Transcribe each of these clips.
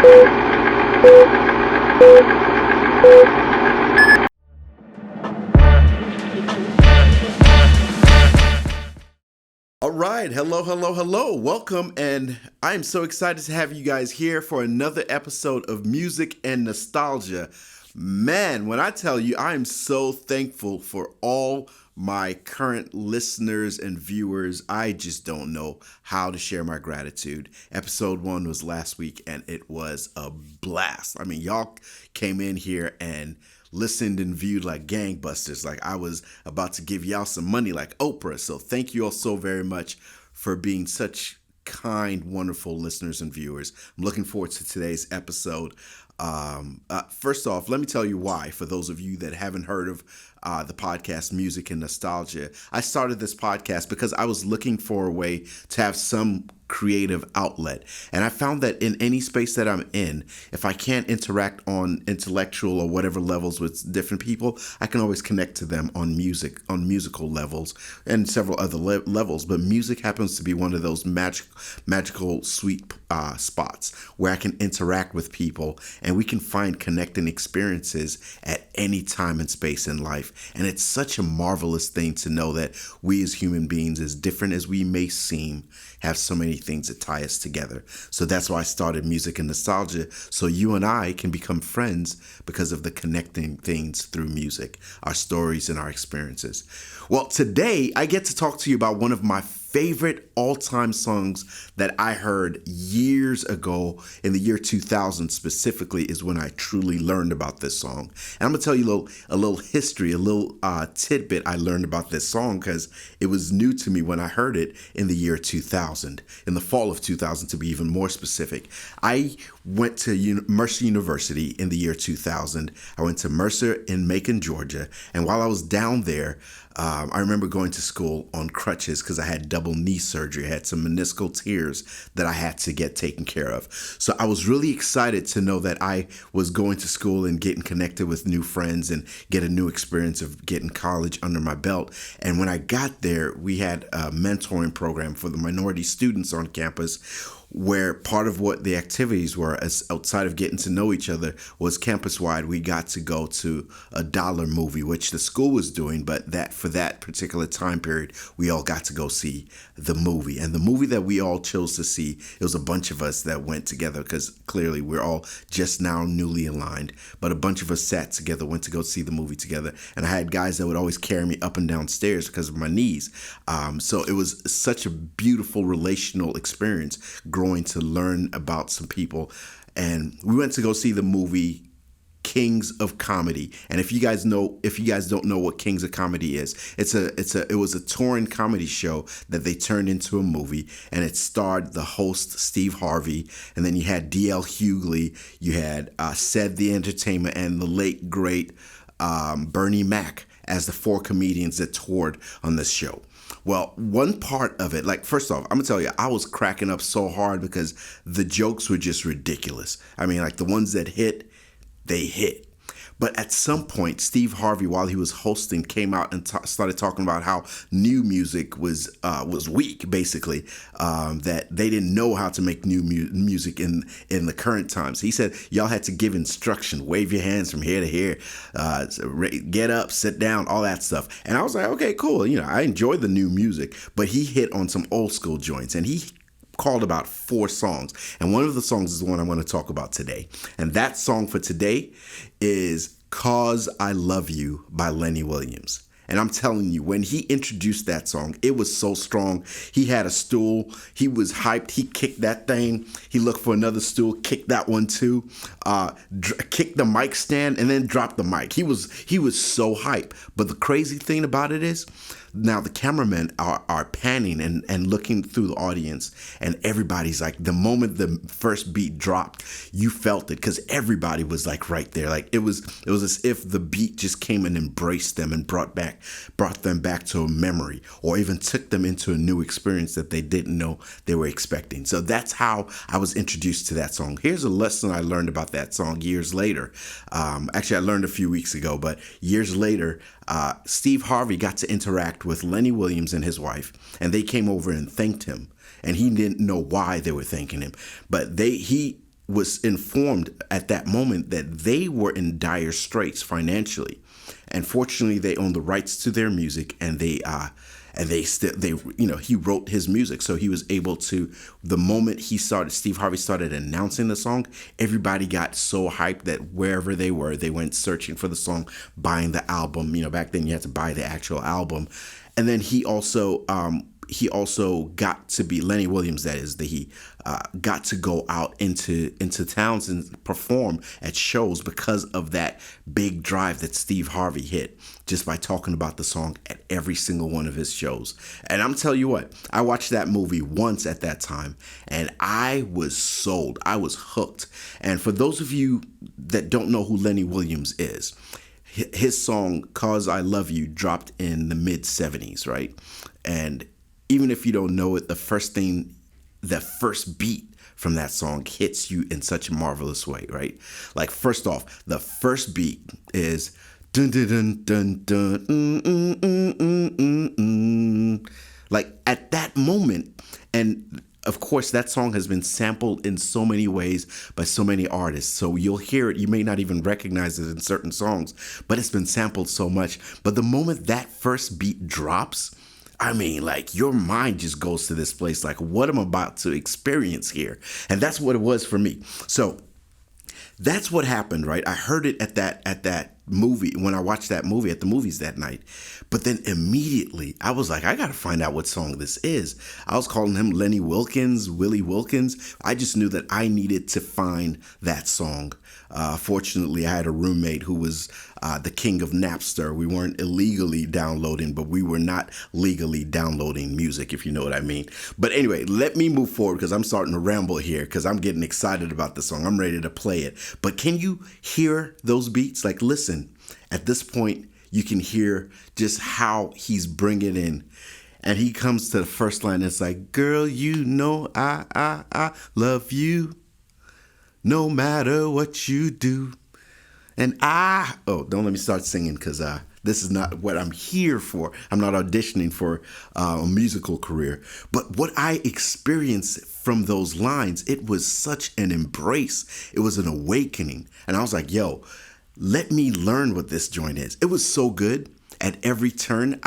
All right, hello, hello, hello. Welcome, and I am so excited to have you guys here for another episode of Music and Nostalgia. Man, when I tell you, I am so thankful for all my current listeners and viewers. I just don't know how to share my gratitude. Episode 1 was last week, and it was a blast. I mean, y'all came in here and listened and viewed like gangbusters. Like I was about to give y'all some money like Oprah. So thank you all so very much for being such kind, wonderful listeners and viewers. I'm looking forward to today's episode. First off, let me tell you why. For those of you that haven't heard of the podcast Music and Nostalgia, I started this podcast because I was looking for a way to have some creative outlet. And I found that in any space that I'm in, if I can't interact on intellectual or whatever levels with different people, I can always connect to them on musical levels and several other levels. But music happens to be one of those magical, sweet spots where I can interact with people and we can find connecting experiences at any time and space in life. And it's such a marvelous thing to know that we as human beings, as different as we may seem, have so many things that tie us together. So that's why I started Music and Nostalgia, so you and I can become friends because of the connecting things through music, our stories and our experiences. Well, today I get to talk to you about one of my favorite all-time songs that I heard years ago in the year 2000 specifically is when I truly learned about this song. And I'm going to tell you a little history, a little tidbit I learned about this song because it was new to me when I heard it in the year 2000, in the fall of 2000 to be even more specific. I went to Mercer University in the year 2000. I went to Mercer in Macon, Georgia. And while I was down there, I remember going to school on crutches because I had double knee surgery. I had some meniscal tears that I had to get taken care of. So I was really excited to know that I was going to school and getting connected with new friends and get a new experience of getting college under my belt. And when I got there, we had a mentoring program for the minority students on campus, where part of what the activities were, as outside of getting to know each other, was campus-wide. We got to go to a dollar movie, which the school was doing, but that for that particular time period, we all got to go see the movie. And the movie that we all chose to see, it was a bunch of us that went together because clearly we're all just now newly aligned, but a bunch of us sat together, went to go see the movie together. And I had guys that would always carry me up and down stairs because of my knees. So it was such a beautiful relational experience growing to learn about some people. And we went to go see the movie Kings of Comedy. And if you guys don't know what Kings of Comedy is, it was a touring comedy show that they turned into a movie, and it starred the host Steve Harvey, and then you had D.L. Hughley, you had Ced the Entertainer, and the late great Bernie Mac as the 4 comedians that toured on this show. Well, one part of it, like, first off, I'm going to tell you, I was cracking up so hard because the jokes were just ridiculous. I mean, like, the ones that hit, they hit. But at some point, Steve Harvey, while he was hosting, came out and started talking about how new music was weak, basically, that they didn't know how to make new music in the current times. He said, y'all had to give instruction, wave your hands from here to here, get up, sit down, all that stuff. And I was like, okay, cool. You know, I enjoy the new music, but he hit on some old school joints, and he called about 4 songs. And one of the songs is the one I want to talk about today. And that song for today is "'Cause I Love You" by Lenny Williams. And I'm telling you, when he introduced that song, it was so strong. He had a stool. He was hyped. He kicked that thing. He looked for another stool, kicked that one too, kicked the mic stand, and then dropped the mic. He was so hyped. But the crazy thing about it is, now the cameramen are panning and looking through the audience, and everybody's like, the moment the first beat dropped, you felt it because everybody was like right there. Like it was as if the beat just came and embraced them and brought them back to a memory, or even took them into a new experience that they didn't know they were expecting. So that's how I was introduced to that song. Here's a lesson I learned about that song years later. Actually, I learned a few weeks ago, but years later, Steve Harvey got to interact with Lenny Williams and his wife, and they came over and thanked him. And he didn't know why they were thanking him, but he was informed at that moment that they were in dire straits financially, and fortunately they owned the rights to their music, and he wrote his music, so he was able to. The moment Steve Harvey started announcing the song, everybody got so hyped that wherever they were, they went searching for the song, buying the album. Back then you had to buy the actual album, and then he also got to be Lenny Williams. That is, that he got to go out into towns and perform at shows because of that big drive that Steve Harvey hit just by talking about the song at every single one of his shows. And I'm telling you what, I watched that movie once at that time, and I was sold. I was hooked. And for those of you that don't know who Lenny Williams is, his song "'Cause I Love You" dropped in the mid '70s, right? And even if you don't know it, the first beat from that song hits you in such a marvelous way, right? Like, first off, the first beat is dun dun dun dun dun like at that moment. And of course, that song has been sampled in so many ways by so many artists. So you'll hear it. You may not even recognize it in certain songs, but it's been sampled so much. But the moment that first beat drops, I mean, like, your mind just goes to this place, like, what I'm about to experience here. And that's what it was for me. So that's what happened, right? I heard it at that movie, when I watched that movie at the movies that night. But then immediately I was like, I got to find out what song this is. I was calling him Lenny Wilkins, Willie Wilkins. I just knew that I needed to find that song. Fortunately, I had a roommate who was the king of Napster. We weren't illegally downloading, but we were not legally downloading music, if you know what I mean. But anyway, let me move forward because I'm starting to ramble here because I'm getting excited about the song. I'm ready to play it. But can you hear those beats? Like, listen, at this point, you can hear just how he's bringing in. And he comes to the first line. It's like, girl, you know I love you no matter what you do. And don't let me start singing because this is not what I'm here for. I'm not auditioning for a musical career. But what I experienced from those lines, it was such an embrace. It was an awakening. And I was like, yo, let me learn what this joint is. It was so good at every turn.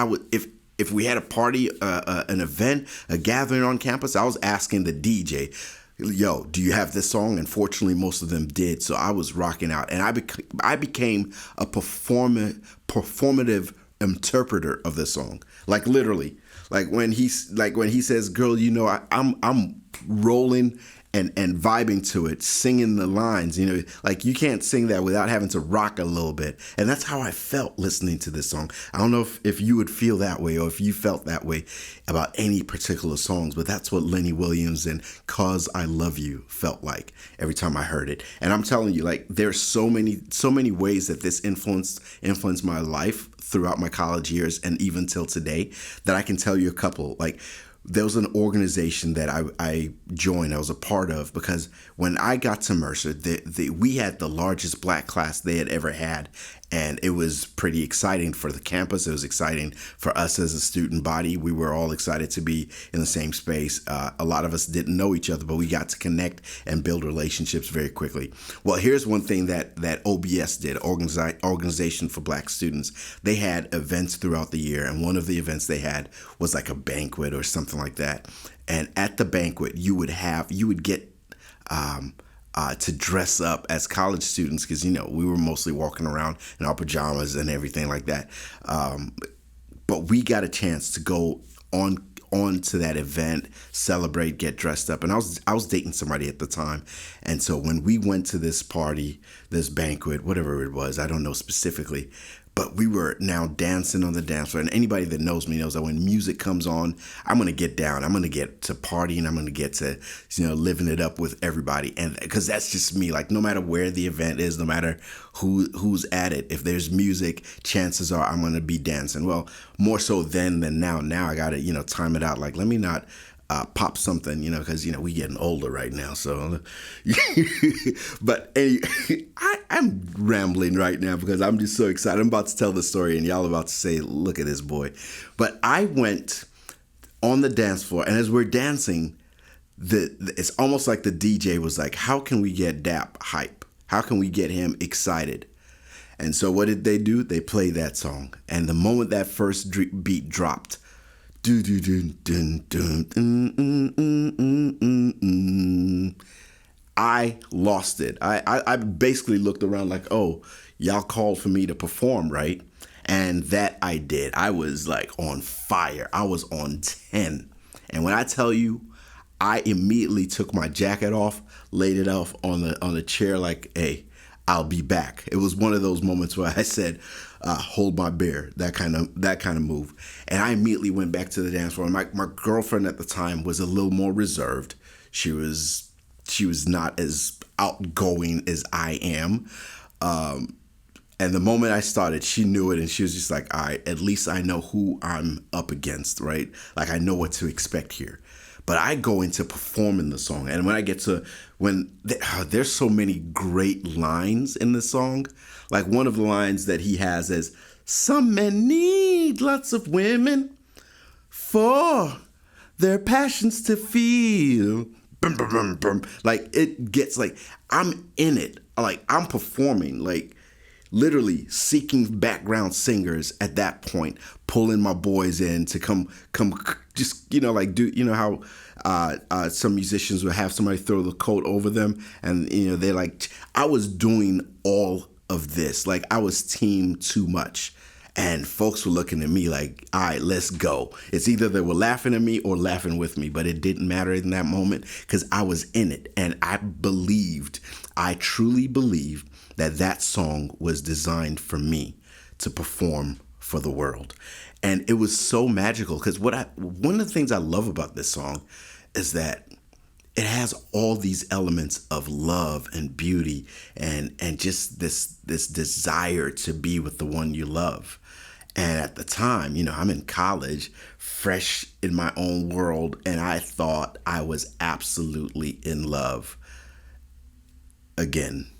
If we had a party, an event, a gathering on campus, I was asking the DJ, yo, do you have this song? And fortunately, most of them did. So I was rocking out. And I became a performative interpreter of this song. Like, literally. Like when he says, girl, you know, I'm rolling and vibing to it, singing the lines, you know, like you can't sing that without having to rock a little bit. And that's how I felt listening to this song. I don't know if you would feel that way or if you felt that way about any particular songs, but that's what Lenny Williams and "'Cause I Love You" felt like every time I heard it. And I'm telling you, like, there's so many ways that this influenced my life throughout my college years and even till today that I can tell you a couple. Like, there was an organization that I joined, I was a part of, because when I got to Mercer, we had the largest black class they had ever had. And it was pretty exciting for the campus. It was exciting for us as a student body. We were all excited to be in the same space. A lot of us didn't know each other, but we got to connect and build relationships very quickly. Well, here's one thing that OBS did, Organization for Black Students. They had events throughout the year, and one of the events they had was like a banquet or something like that. And at the banquet, you would get to dress up as college students because, you know, we were mostly walking around in our pajamas and everything like that. But we got a chance to go on to that event, celebrate, get dressed up. And I was dating somebody at the time. And so when we went to this party, this banquet, whatever it was, I don't know specifically, but we were now dancing on the dance floor. And anybody that knows me knows that when music comes on, I'm going to get down. I'm going to get to partying. I'm going to get to, you know, living it up with everybody. And because that's just me. Like, no matter where the event is, no matter who's at it, if there's music, chances are I'm going to be dancing. Well, more so then than now. Now I got to, you know, time it out. Like, let me not pop something, you know, because, you know, we getting older right now. So, but anyway, I'm rambling right now because I'm just so excited. I'm about to tell the story and y'all about to say, look at this boy. But I went on the dance floor, and as we're dancing, it's almost like the DJ was like, how can we get Dap hype? How can we get him excited? And so what did they do? They played that song. And the moment that first beat dropped, do do do dun dun I lost it. I basically looked around like, oh, y'all called for me to perform, right? And that I did. I was like on fire. I was on 10. And when I tell you, I immediately took my jacket off, laid it off on the chair like, hey, I'll be back. It was one of those moments where I said, hold my beer, that kind of move. And I immediately went back to the dance floor. My girlfriend at the time was a little more reserved. She was not as outgoing as I am. And the moment I started, she knew it, and she was just like, all right, at least I know who I'm up against, right? Like, I know what to expect here. But I go into performing the song, and when I get to, there's so many great lines in the song. Like, one of the lines that he has is, some men need lots of women for their passions to feel. Bum, bum, bum, bum. Like, it gets like, I'm in it. Like, I'm performing, like, literally seeking background singers at that point, pulling my boys in to come just, like, do, how some musicians would have somebody throw the coat over them, and, they're like, I was doing all of this. Like, I was team too much. And folks were looking at me like, all right, let's go. It's either they were laughing at me or laughing with me, but it didn't matter in that moment because I was in it. And I truly believed that song was designed for me to perform for the world. And it was so magical because one of the things I love about this song is that it has all these elements of love and beauty and just this desire to be with the one you love. And at the time, I'm in college, fresh in my own world, and I thought I was absolutely in love again.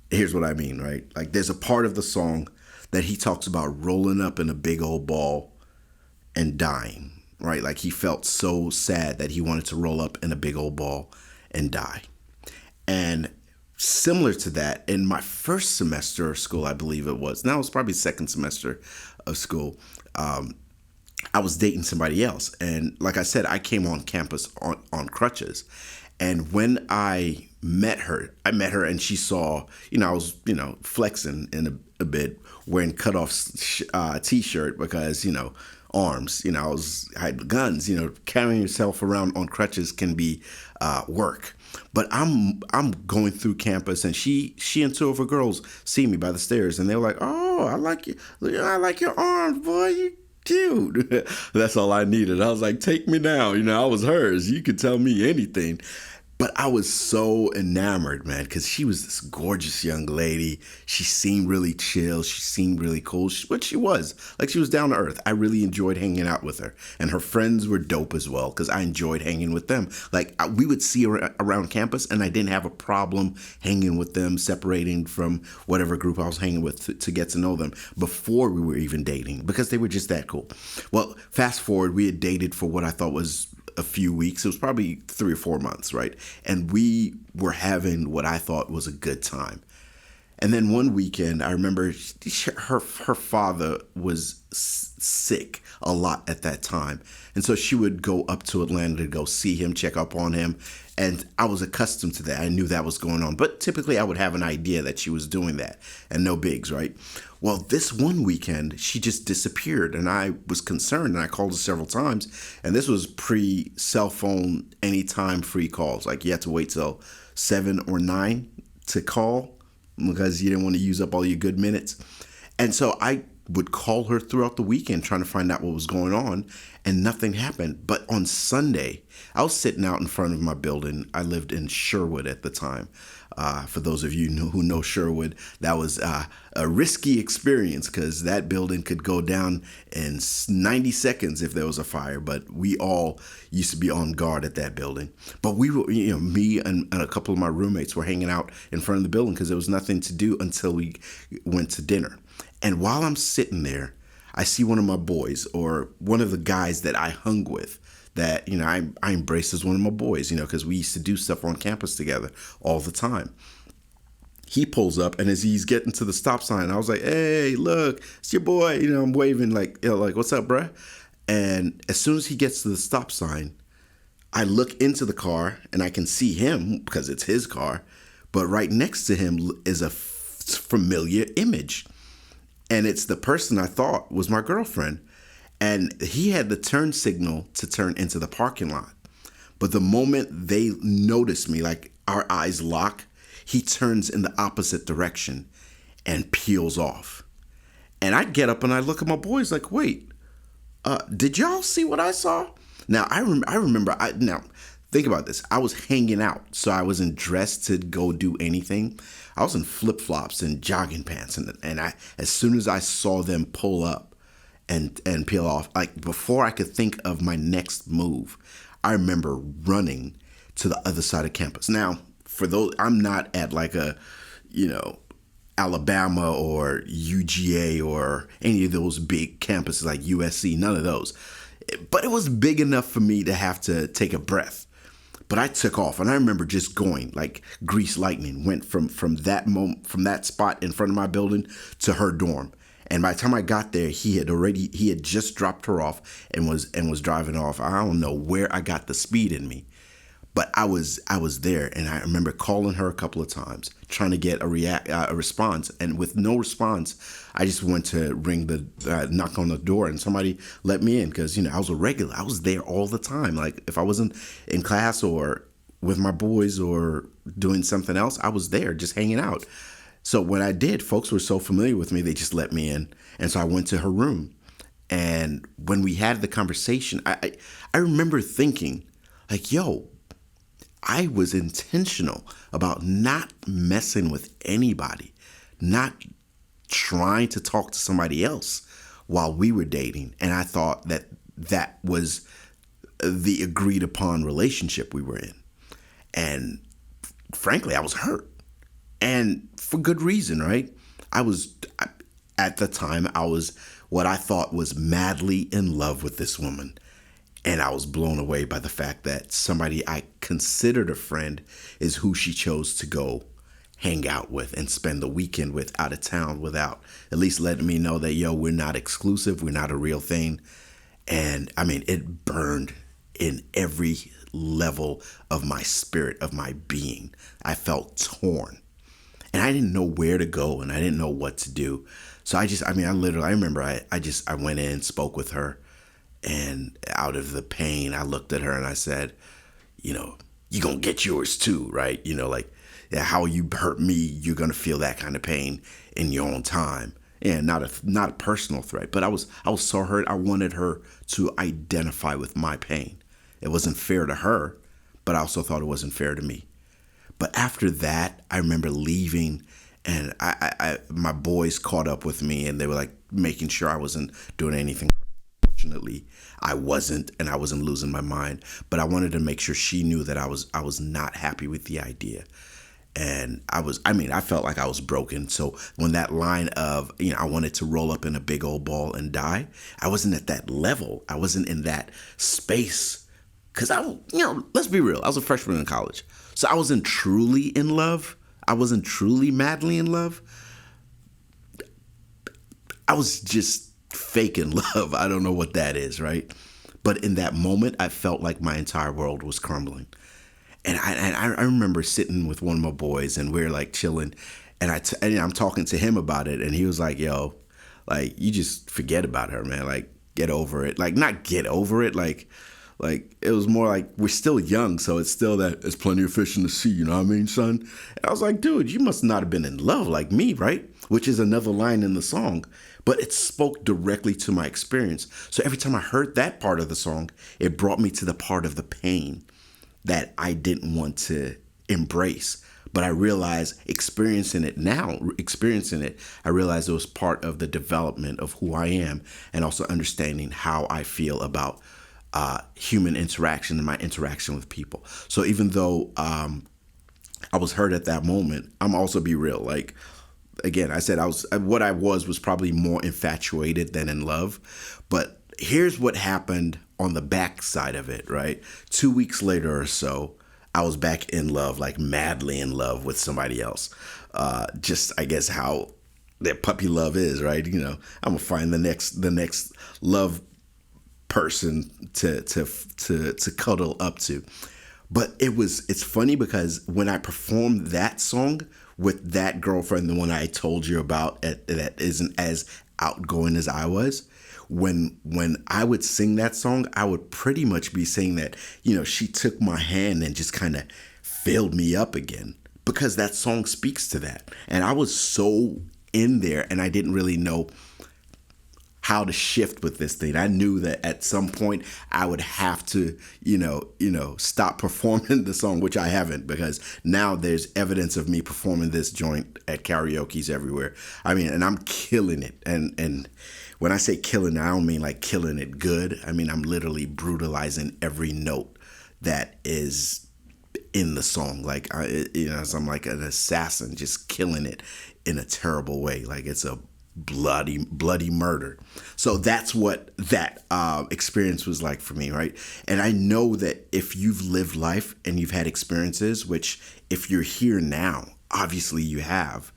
Here's what I mean, right? Like, there's a part of the song that he talks about rolling up in a big old ball and dying, right? Like, he felt so sad that he wanted to roll up in a big old ball and die. And similar to that, in my first semester of school, I believe it was, now it's probably second semester of school, I was dating somebody else. And like I said, I came on campus on crutches. And when I met her and she saw, I was, flexing in a bit, wearing cutoff t-shirt because, arms, I had guns, carrying yourself around on crutches can be work. But I'm going through campus, and she and two of her girls see me by the stairs, and they're like, oh, I like your arms, boy, you cute. That's all I needed. I was like, take me now. I was hers. You could tell me anything. But I was so enamored, man, because she was this gorgeous young lady. She seemed really chill. She seemed really cool, which she was. Like, she was down to earth. I really enjoyed hanging out with her. And her friends were dope as well, because I enjoyed hanging with them. Like, we would see her around campus, and I didn't have a problem hanging with them, separating from whatever group I was hanging with to get to know them before we were even dating, because they were just that cool. Well, fast forward, we had dated for what I thought was a few weeks. It was probably 3 or 4 months, right? And we were having what I thought was a good time. And then one weekend, I remember her father was sick a lot at that time. And so she would go up to Atlanta to go see him, check up on him. And I was accustomed to that. I knew that was going on. But typically I would have an idea that she was doing that, and no bigs, right? Well, this one weekend, she just disappeared, and I was concerned, and I called her several times. And this was pre-cell phone, anytime free calls. Like, you had to wait till 7 or 9 to call because you didn't want to use up all your good minutes. And so I would call her throughout the weekend trying to find out what was going on, and nothing happened. But on Sunday, I was sitting out in front of my building. I lived in Sherwood at the time. For those of you who know Sherwood, that was a risky experience because that building could go down in 90 seconds if there was a fire. But we all used to be on guard at that building. But we were, me and a couple of my roommates were hanging out in front of the building because there was nothing to do until we went to dinner. And while I'm sitting there, I see one of my boys, or one of the guys that I hung with that, I embraced as one of my boys, because we used to do stuff on campus together all the time. He pulls up, and as he's getting to the stop sign, I was like, "Hey, look, it's your boy." I'm waving like, "What's up, bruh?" And as soon as he gets to the stop sign, I look into the car and I can see him because it's his car, but right next to him is a familiar image. And it's the person I thought was my girlfriend. And he had the turn signal to turn into the parking lot. But the moment they notice me, like our eyes lock, he turns in the opposite direction and peels off. And I get up and I look at my boys like, "Wait, did y'all see what I saw?" Now, I remember, now, think about this. I was hanging out, so I wasn't dressed to go do anything. I was in flip-flops and jogging pants, and as soon as I saw them pull up and peel off, like before I could think of my next move, I remember running to the other side of campus. Now, for those, I'm not at like a, Alabama or UGA or any of those big campuses like USC, none of those. But it was big enough for me to have to take a breath. But I took off, and I remember just going like grease lightning, went from that moment, from that spot in front of my building to her dorm. And by the time I got there, he had just dropped her off and was driving off. I don't know where I got the speed in me, but I was there, and I remember calling her a couple of times, trying to get a response, and with no response, I just went to knock on the door, and somebody let me in because I was a regular. I was there all the time. Like if I wasn't in class or with my boys or doing something else, I was there just hanging out. So when I did, folks were so familiar with me, they just let me in, and so I went to her room, and when we had the conversation, I remember thinking, like, "Yo, I was intentional about not messing with anybody, not trying to talk to somebody else while we were dating." And I thought that was the agreed upon relationship we were in. And frankly, I was hurt. And for good reason, right? At the time, I was what I thought was madly in love with this woman. And I was blown away by the fact that somebody I considered a friend is who she chose to go hang out with and spend the weekend with out of town without at least letting me know that, yo, we're not exclusive. We're not a real thing. And I mean, it burned in every level of my spirit, of my being. I felt torn. And I didn't know where to go, and I didn't know what to do. So I remember I went in, spoke with her. And out of the pain, I looked at her and I said, "You gonna get yours too, right? How you hurt me, you're gonna feel that kind of pain in your own time." And not a personal threat, but I was so hurt. I wanted her to identify with my pain. It wasn't fair to her, but I also thought it wasn't fair to me. But after that, I remember leaving, and my boys caught up with me, and they were like making sure I wasn't doing anything. Fortunately, I wasn't, and I wasn't losing my mind, but I wanted to make sure she knew that I was not happy with the idea. And I felt like I was broken. So when that line of, I wanted to roll up in a big old ball and die, I wasn't at that level. I wasn't in that space. Because let's be real, I was a freshman in college. So I wasn't truly in love. I wasn't truly madly in love. I was just fake in love. I don't know what that is, right? But in that moment, I felt like my entire world was crumbling. And I remember sitting with one of my boys, and we were like chilling, and I'm talking to him about it, and he was like, "Yo, like, you just forget about her, man. Like, get over it." Like, not get over it. Like it was more like, we're still young, so it's still that there's plenty of fish in the sea, you know what I mean, son? And I was like, dude, you must not have been in love like me, right? Which is another line in the song. But it spoke directly to my experience. So every time I heard that part of the song, it brought me to the part of the pain that I didn't want to embrace. But I realized experiencing it, I realized it was part of the development of who I am, and also understanding how I feel about human interaction and my interaction with people. So even though I was hurt at that moment, I'm also be real. Like, again, I said what I was probably more infatuated than in love. But here's what happened on the back side of it, right? 2 weeks later or so, I was back in love, like madly in love with somebody else. Just, I guess, how that puppy love is, right? You know, I'm gonna find the next love person to cuddle up to. But it's funny because when I performed that song with that girlfriend, the one I told you about, that isn't as outgoing as I was, when I would sing that song, I would pretty much be saying that, you know, she took my hand and just kind of filled me up again, because that song speaks to that. And I was so in there, and I didn't really know how to shift with this thing. I knew that at some point I would have to, stop performing the song, which I haven't, because now there's evidence of me performing this joint at karaoke's everywhere. I mean, and I'm killing it. And when I say killing it, I don't mean like killing it good. I mean, I'm literally brutalizing every note that is in the song. Like, so I'm like an assassin, just killing it in a terrible way. Like, it's a bloody murder. So that's what that experience was like for me, right? And I know that if you've lived life and you've had experiences, which if you're here now, obviously you have,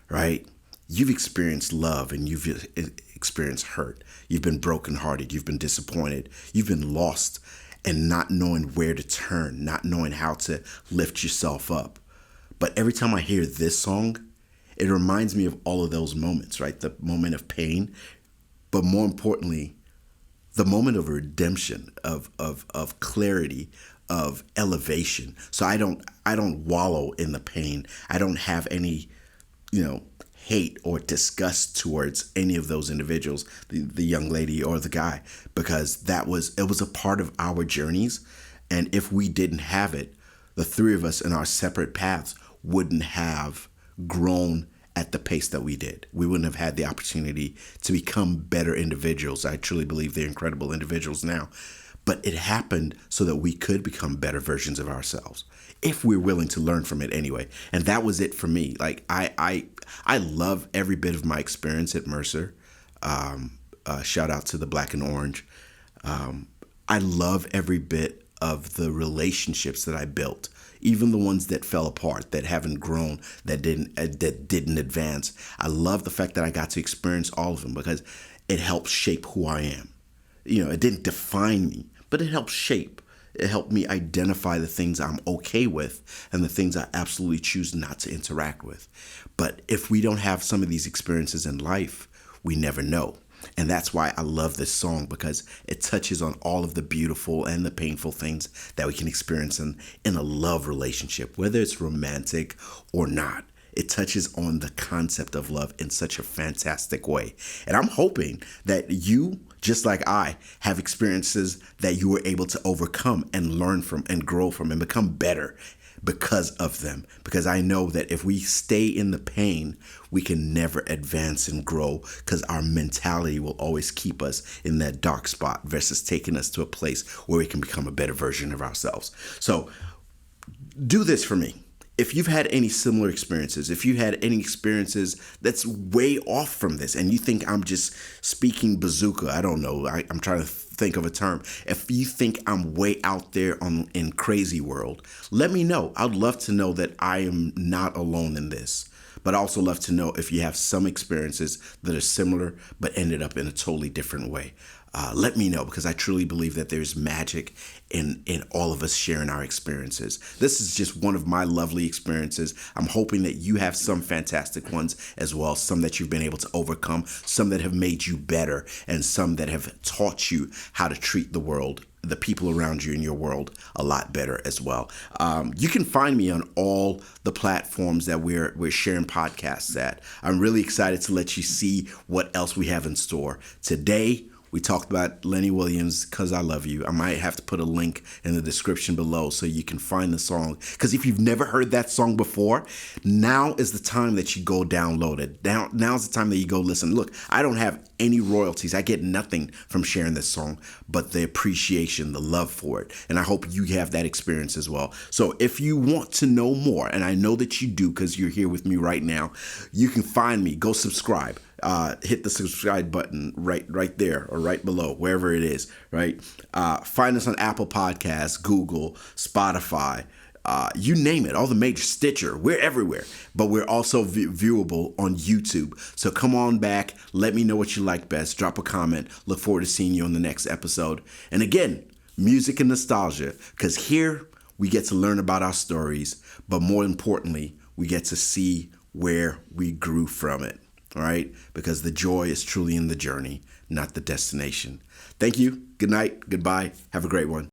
right? You've experienced love and you've experienced hurt. You've been brokenhearted. You've been disappointed. You've been lost and not knowing where to turn, not knowing how to lift yourself up. But every time I hear this song, it reminds me of all of those moments, right? The moment of pain, but more importantly, the moment of redemption, of clarity, of elevation. So I don't wallow in the pain. I don't have any, hate or disgust towards any of those individuals, the young lady or the guy, because it was a part of our journeys. And if we didn't have it, the three of us in our separate paths wouldn't have grown at the pace that we did. We wouldn't have had the opportunity to become better individuals. I truly believe they're incredible individuals now. But it happened so that we could become better versions of ourselves, if we're willing to learn from it anyway. And that was it for me. Like, I love every bit of my experience at Mercer. Shout out to the Black and Orange. I love every bit of the relationships that I built, even the ones that fell apart, that haven't grown, that didn't advance. I love the fact that I got to experience all of them, because it helped shape who I am. It didn't define me, but it helped shape. It helped me identify the things I'm okay with and the things I absolutely choose not to interact with. But if we don't have some of these experiences in life, we never know. And that's why I love this song, because it touches on all of the beautiful and the painful things that we can experience in a love relationship, whether it's romantic or not. It touches on the concept of love in such a fantastic way. And I'm hoping that you, just like I, have experiences that you were able to overcome and learn from and grow from and become better because of them. Because I know that if we stay in the pain, we can never advance and grow, because our mentality will always keep us in that dark spot versus taking us to a place where we can become a better version of ourselves. So do this for me. If you've had any similar experiences, if you had any experiences that's way off from this and you think I'm just speaking bazooka, I don't know, I'm trying to think of a term. If you think I'm way out there in crazy world, let me know. I'd love to know that I am not alone in this. But I also love to know if you have some experiences that are similar but ended up in a totally different way. Let me know, because I truly believe that there's magic in all of us sharing our experiences. This is just one of my lovely experiences. I'm hoping that you have some fantastic ones as well, some that you've been able to overcome, some that have made you better, and some that have taught you how to treat the world, the people around you in your world, a lot better as well. You can find me on all the platforms that we're sharing podcasts at. I'm really excited to let you see what else we have in store. Today, we talked about Lenny Williams, 'Cause I Love You. I might have to put a link in the description below so you can find the song. Because if you've never heard that song before, now is the time that you go download it. Now's the time that you go listen. Look, I don't have any royalties. I get nothing from sharing this song, but the appreciation, the love for it. And I hope you have that experience as well. So if you want to know more, and I know that you do because you're here with me right now, you can find me. Go subscribe. hit the subscribe button right there or right below, wherever it is, right? Find us on Apple Podcasts, Google, Spotify, you name it, all the major Stitcher. We're everywhere, but we're also viewable on YouTube. So come on back. Let me know what you like best. Drop a comment. Look forward to seeing you on the next episode. And again, music and nostalgia, because here we get to learn about our stories, but more importantly, we get to see where we grew from it. All right? Because the joy is truly in the journey, not the destination. Thank you. Good night. Goodbye. Have a great one.